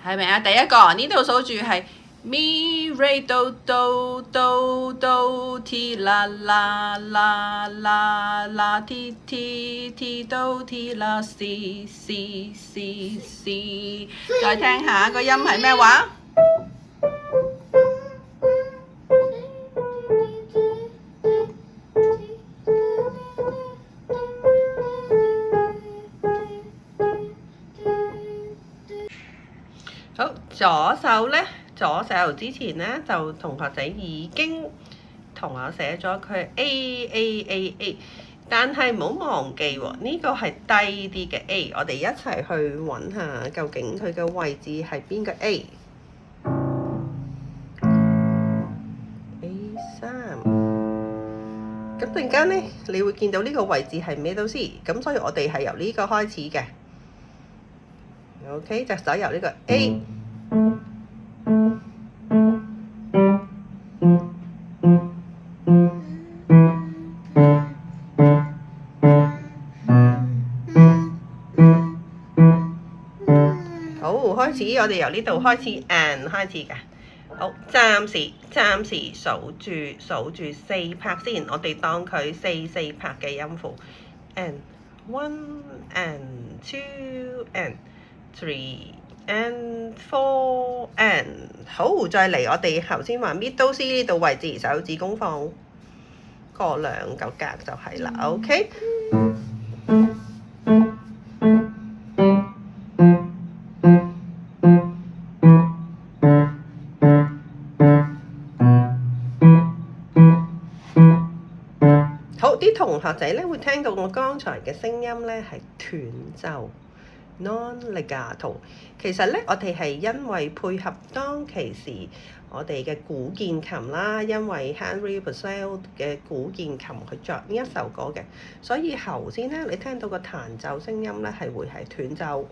係咪啊？第一個呢度數住係 mi re do do do do ti la la la la la ti ti ti do ti la si si si si。再聽下個音係咩話？好，左手呢，左手之前呢，就同學仔已經同我寫咗佢 A，但係唔好忘記喎，呢個係低啲嘅 A， 我哋一齊去揾下究竟佢嘅位置係邊個 A？A3，咁陣間呢，你會見到呢個位置係 middle C， 咁所以我哋係由呢個開始嘅。OK， 隻手由呢個 A， 好，開始我哋由呢度開始 and 開始嘅。好，暫時數住4拍先，我哋當佢四拍嘅音符 and 1 and 2 and 3 and 4 and 好，再嚟我哋頭先話 middle C 呢度位置，手指公放個兩嚿格就係啦。OK， 好，啲同學仔咧會聽到我剛才嘅聲音咧係斷奏。non-legato， 其實咧，我哋係因為配合當其時我哋嘅古鍵琴啦，因為 Henry Purcell 嘅古鍵琴去作呢一首歌嘅，所以頭先咧，你聽到個彈奏聲音咧係會係斷奏。